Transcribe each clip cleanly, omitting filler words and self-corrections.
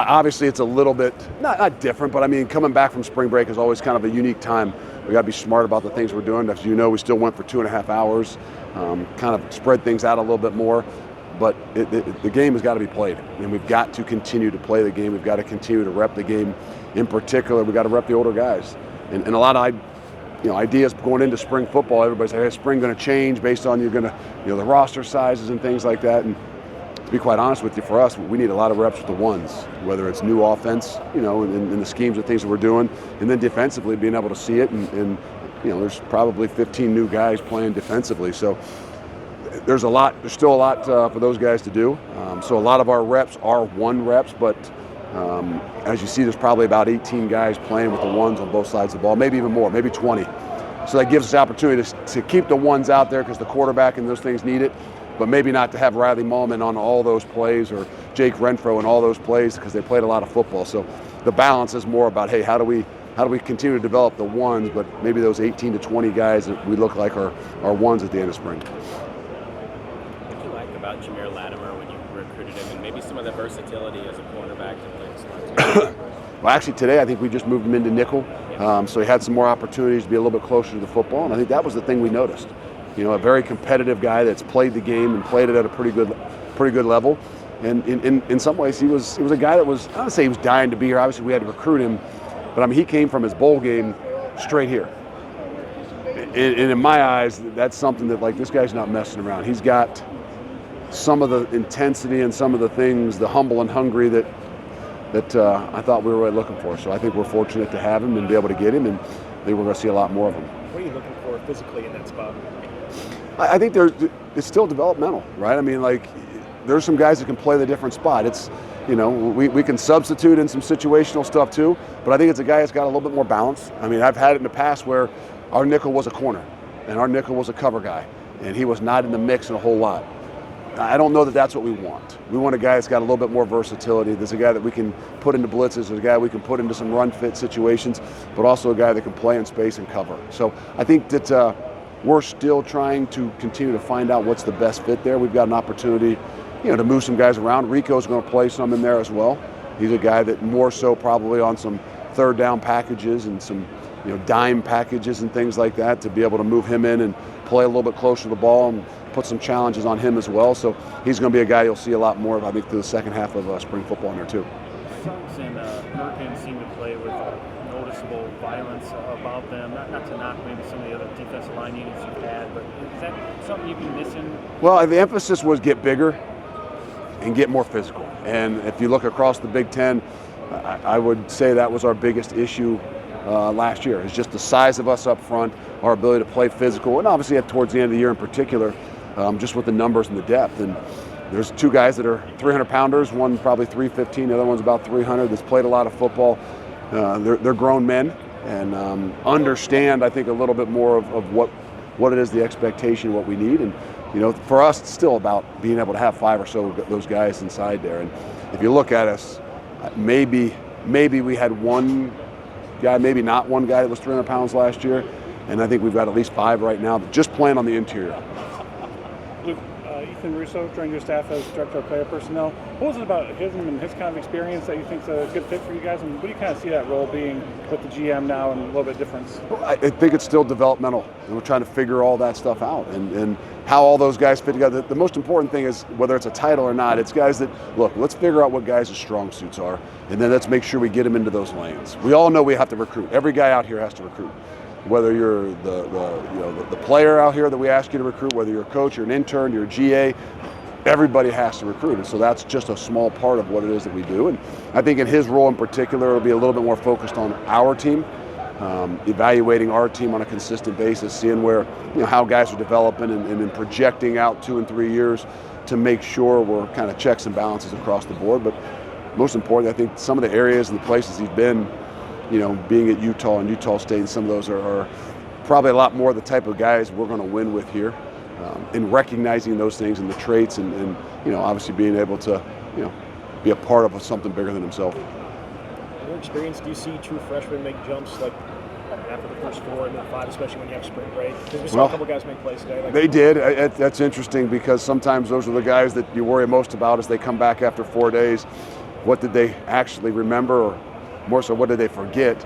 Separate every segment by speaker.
Speaker 1: obviously it's a little bit, not different, but I mean, coming back from spring break is always kind of a unique time. We got to be smart about the things we're doing. As you know, we still went for 2.5 hours, kind of spread things out a little bit more. But the game has got to be played, and we've got to continue to play the game. We've got to continue to rep the game. In particular, we've got to rep the older guys. And a lot of ideas going into spring football. Everybody's like, hey, is spring going to change based on the roster sizes and things like that? And to be quite honest with you, for us, we need a lot of reps with the ones, whether it's new offense, in the schemes of things that we're doing, and then defensively being able to see it. And there's probably 15 new guys playing defensively. So there's still a lot for those guys to do. So a lot of our reps are one reps, but as you see, there's probably about 18 guys playing with the ones on both sides of the ball, maybe even more, maybe 20. So that gives us the opportunity to keep the ones out there because the quarterback and those things need it, but maybe not to have Riley Mullman on all those plays or Jake Renfro in all those plays because they played a lot of football. So the balance is more about, hey, how do we continue to develop the ones, but maybe those 18 to 20 guys that we look like are ones at the end of spring.
Speaker 2: What do you like about Jameer Latimer when you recruited him, and maybe some of the versatility as a cornerback to play slot?
Speaker 1: Well, actually today I think we just moved him into nickel, so he had some more opportunities to be a little bit closer to the football, and I think that was the thing we noticed. A very competitive guy that's played the game and played it at a pretty good level. And in some ways he was a guy that was, I don't say he was dying to be here. Obviously we had to recruit him, but I mean he came from his bowl game straight here. And in my eyes, that's something that, like, this guy's not messing around. He's got some of the intensity and some of the things, the humble and hungry that I thought we were really looking for. So I think we're fortunate to have him and be able to get him, and I think we're going to see a lot more of him.
Speaker 3: What are you looking for physically in that spot?
Speaker 1: I think it's still developmental, right? I mean, like, there's some guys that can play the different spot. It's, we can substitute in some situational stuff too, but I think it's a guy that's got a little bit more balance. I mean, I've had it in the past where our nickel was a corner and our nickel was a cover guy, and he was not in the mix in a whole lot. I don't know that that's what we want. We want a guy that's got a little bit more versatility. There's a guy that we can put into blitzes. There's a guy we can put into some run fit situations, but also a guy that can play in space and cover. So I think that we're still trying to continue to find out what's the best fit there. We've got an opportunity, to move some guys around. Rico's going to play some in there as well. He's a guy that more so probably on some third down packages and some dime packages and things like that, to be able to move him in and play a little bit closer to the ball and put some challenges on him as well. So he's going to be a guy you'll see a lot more of, I think, through the second half of spring football in there too.
Speaker 3: Suns and Hurricanes seem to play with noticeable violence about them. Not to knock maybe some of the other defensive line units you've had, but is that something you've been missing?
Speaker 1: Well, the emphasis was get bigger and get more physical. And if you look across the Big Ten, I would say that was our biggest issue last year. It's just the size of us up front, our ability to play physical, and obviously towards the end of the year in particular, just with the numbers and the depth. And there's two guys that are 300-pounders, one probably 315, the other one's about 300, that's played a lot of football. They're grown men and understand, I think, a little bit more of what it is, the expectation, what we need. And for us, it's still about being able to have 5 or so of those guys inside there. And if you look at us, maybe we had one guy, maybe not one guy that was 300 pounds last year, and I think we've got at least 5 right now just playing on the interior.
Speaker 4: Luke, Ethan Russo joined your staff as Director of Player Personnel. What was it about him and his kind of experience that you think is a good fit for you guys, and what do you kind of see that role being with the GM now and a little bit different?
Speaker 1: Well, I think it's still developmental, and we're trying to figure all that stuff out and how all those guys fit together. The most important thing is, whether it's a title or not, it's guys that, look, let's figure out what guys' strong suits are, and then let's make sure we get them into those lanes. We all know we have to recruit. Every guy out here has to recruit. Whether you're the player out here that we ask you to recruit, whether you're a coach, you're an intern, you're a GA, everybody has to recruit. And so that's just a small part of what it is that we do. And I think in his role in particular, it'll be a little bit more focused on our team, evaluating our team on a consistent basis, seeing where, how guys are developing and then projecting out 2 and 3 years to make sure we're kind of checks and balances across the board. But most importantly, I think some of the areas and the places he's been, being at Utah and Utah State, and some of those are probably a lot more the type of guys we're going to win with here, in recognizing those things and the traits and obviously being able to, be a part of something bigger than himself.
Speaker 3: In your experience, do you see true freshmen make jumps like after the first 4 and then 5, especially when you have spring break? Because we saw a couple guys make plays today.
Speaker 1: They did. That's interesting, because sometimes those are the guys that you worry most about as they come back after 4 days. what did they actually remember, or more so, what did they forget?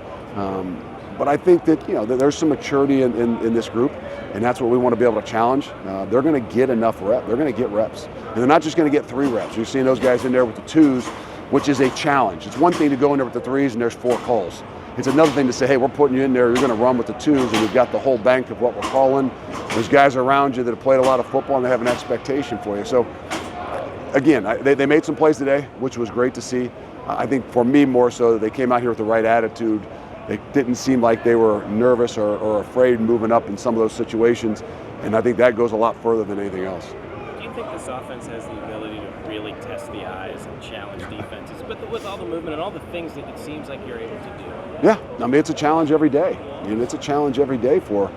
Speaker 1: But I think that that there's some maturity in this group, and that's what we want to be able to challenge. They're going to get enough reps. They're going to get reps, and they're not just going to get 3 reps. You're seeing those guys in there with the 2s, which is a challenge. It's one thing to go in there with the 3s and there's 4 calls. It's another thing to say, hey, we're putting you in there, you're going to run with the 2s, and we've got the whole bank of what we're calling. There's guys around you that have played a lot of football, and they have an expectation for you. So, again, they made some plays today, which was great to see. I think for me more so that they came out here with the right attitude. They didn't seem like they were nervous or afraid moving up in some of those situations, and I think that goes a lot further than anything else.
Speaker 2: Do you think this offense has the ability to really test the eyes and challenge defenses with all the movement and all the things that it seems like you're able to do?
Speaker 1: Yeah, I mean, it's a challenge every day. It's a challenge every day for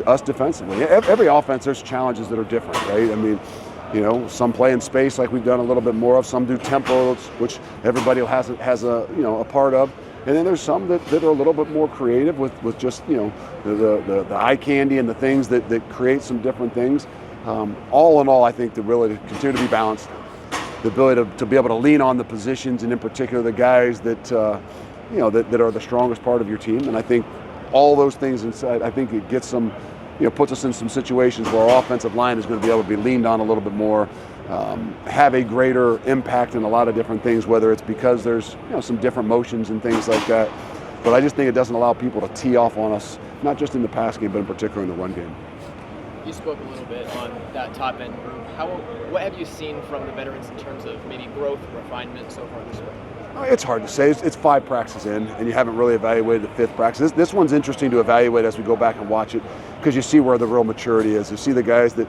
Speaker 1: us defensively. Every offense, there's challenges that are different, right? I mean, some play in space like we've done a little bit more of. Some do tempo, which everybody has a part of. And then there's some that are a little bit more creative with just the eye candy and the things that create some different things. All in all, I think the ability to continue to be balanced, the ability to be able to lean on the positions, and in particular the guys that are the strongest part of your team. And I think all those things inside, I think it gets some, puts us in some situations where our offensive line is going to be able to be leaned on a little bit more. Have a greater impact in a lot of different things, whether it's because there's some different motions and things like that. But I just think it doesn't allow people to tee off on us, not just in the pass game, but in particular in the run game.
Speaker 5: You spoke a little bit on that top end group. What have you seen from the veterans in terms of maybe growth, refinement so far this spring?
Speaker 1: It's hard to say. It's 5 practices in, and you haven't really evaluated the 5th practice. This one's interesting to evaluate as we go back and watch it, because you see where the real maturity is. You see the guys that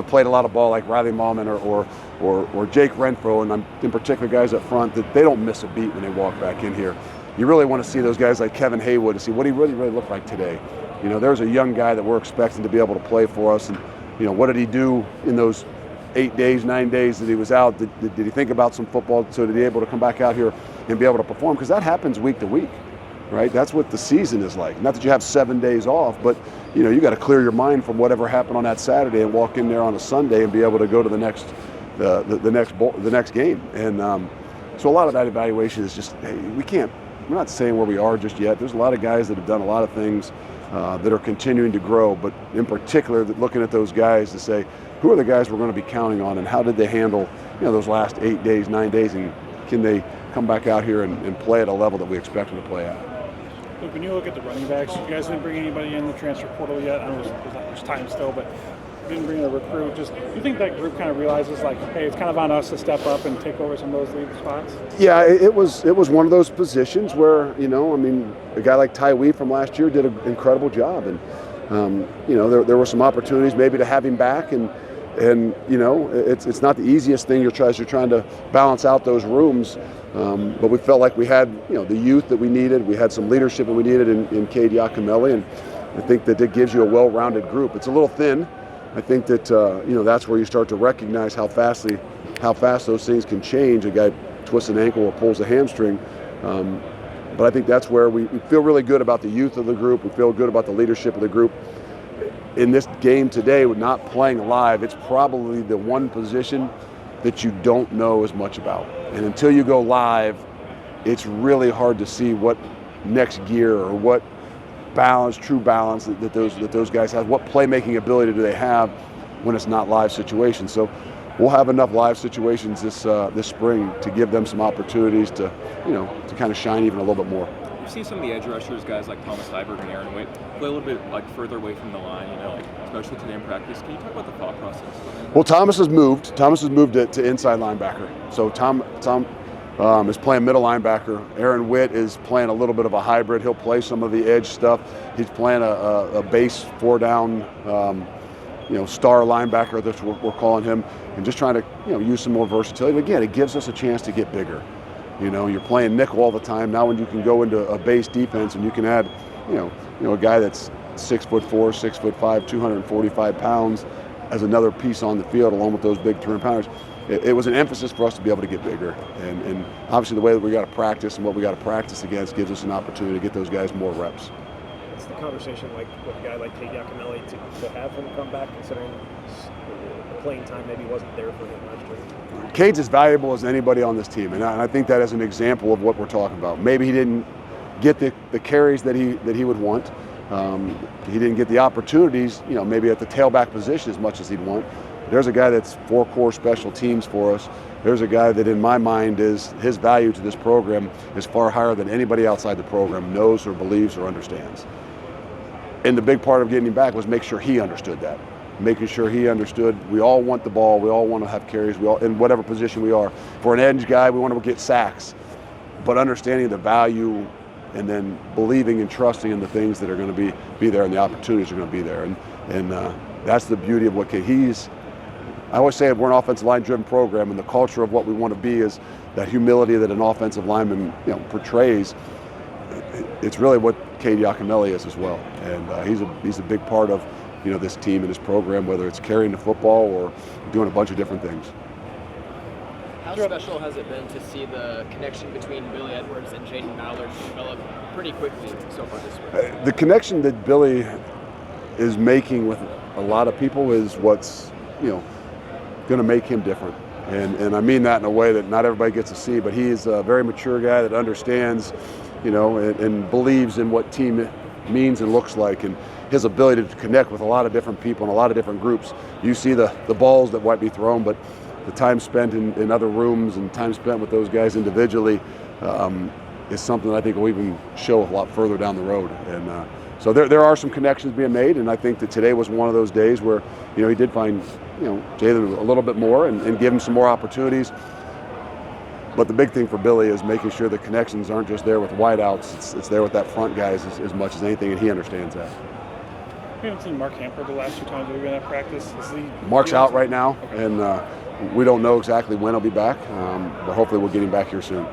Speaker 1: played a lot of ball, like Riley Mallman or Jake Renfro, and in particular guys up front, that they don't miss a beat when they walk back in here. You really want to see those guys like Kevin Haywood to see what he really looked like today. There's a young guy that we're expecting to be able to play for us, and what did he do in those 8 days, 9 days that he was out? Did he think about some football? So did he able to come back out here and be able to perform? Because that happens week to week, right? That's what the season is like. Not that you have 7 days off, but you got to clear your mind from whatever happened on that Saturday and walk in there on a Sunday and be able to go to the next game. And so a lot of that evaluation is just, hey, we're not saying where we are just yet. There's a lot of guys that have done a lot of things that are continuing to grow, but in particular, looking at those guys to say, who are the guys we're going to be counting on, and how did they handle those last 8 days, 9 days, and can they come back out here and play at a level that we expect them to play at?
Speaker 4: Look, when you look at the running backs, you guys didn't bring anybody in the transfer portal yet. I know there's not much time still, but didn't bring in a recruit. Just, do you think that group kind of realizes, like, hey, it's kind of on us to step up and take over some of those lead spots?
Speaker 1: Yeah, it was one of those positions where, a guy like Ty Wee from last year did an incredible job, and there were some opportunities maybe to have him back, and it's not the easiest thing. You're trying to balance out those rooms, but we felt like we had the youth that we needed. We had some leadership that we needed in Cade Yakimelli, and I think that it gives you a well-rounded group. It's a little thin. I think that that's where you start to recognize how fast those things can change. A guy twists an ankle or pulls a hamstring. But I think that's where we feel really good about the youth of the group. We feel good about the leadership of the group. In this game today, with not playing live, it's probably the one position that you don't know as much about. And until you go live, it's really hard to see what next gear or what true balance that those guys have. What playmaking ability do they have when it's not live situations? So we'll have enough live situations this spring to give them some opportunities to kind of shine even a little bit more.
Speaker 6: You've seen some of the edge rushers, guys like Thomas Heiberg and Aaron Witt, play a little bit further away from the line, especially today in practice. Can you talk about the thought process?
Speaker 1: Well, Thomas has moved. To inside linebacker. So Tom is playing middle linebacker. Aaron Witt is playing a little bit of a hybrid. He'll play some of the edge stuff. He's playing a base 4-down, star linebacker. That's what we're calling him, and just trying to use some more versatility. But again, it gives us a chance to get bigger. You're playing nickel all the time. Now when you can go into a base defense and you can add, a guy that's 6'4", 6'5", 245 pounds as another piece on the field along with those big 300-pounders. It was an emphasis for us to be able to get bigger. And obviously the way that we got to practice and what we got to practice against gives us an opportunity to get those guys more reps.
Speaker 7: What's the conversation like with a guy like Cade Yakimelli to have him come back, considering playing time maybe wasn't there for him last year?
Speaker 1: Cade's as valuable as anybody on this team, and I think that is an example of what we're talking about. Maybe he didn't get the carries that he would want. He didn't get the opportunities, maybe at the tailback position as much as he'd want. There's a guy that's 4 core special teams for us. There's a guy that in my mind is his value to this program is far higher than anybody outside the program knows or believes or understands. And the big part of getting him back was make sure he understood that. Making sure he understood we all want the ball, we all want to have carries, we all in whatever position we are. For an edge guy, we want to get sacks, but understanding the value and then believing and trusting in the things that are going to be there and the opportunities are going to be there. And that's the beauty of what he's. I always say we're an offensive line driven program, and the culture of what we want to be is that humility that an offensive lineman portrays. It's really what Cade Yaconelli is as well, and he's a big part of this team and this program, whether it's carrying the football or doing a bunch of different things.
Speaker 5: How special has it been to see the connection between Billy Edwards and Jaden Ballard develop pretty quickly so far this year?
Speaker 1: The connection that Billy is making with a lot of people is what's going to make him different. And I mean that in a way that not everybody gets to see, but he's a very mature guy that understands, and believes in what team means and looks like, and his ability to connect with a lot of different people and a lot of different groups. You see the balls that might be thrown, but the time spent in other rooms and time spent with those guys individually is something that I think will even show a lot further down the road. And so there are some connections being made, and I think that today was one of those days where he did find Jalen a little bit more and give him some more opportunities. But the big thing for Billy is making sure the connections aren't just there with wideouts, it's there with that front guys as much as anything, and he understands that.
Speaker 4: We haven't seen Mark Hamper the last 2 times we've been at practice.
Speaker 1: Mark's out right now, and we don't know exactly when he'll be back, but hopefully we'll get him back here soon.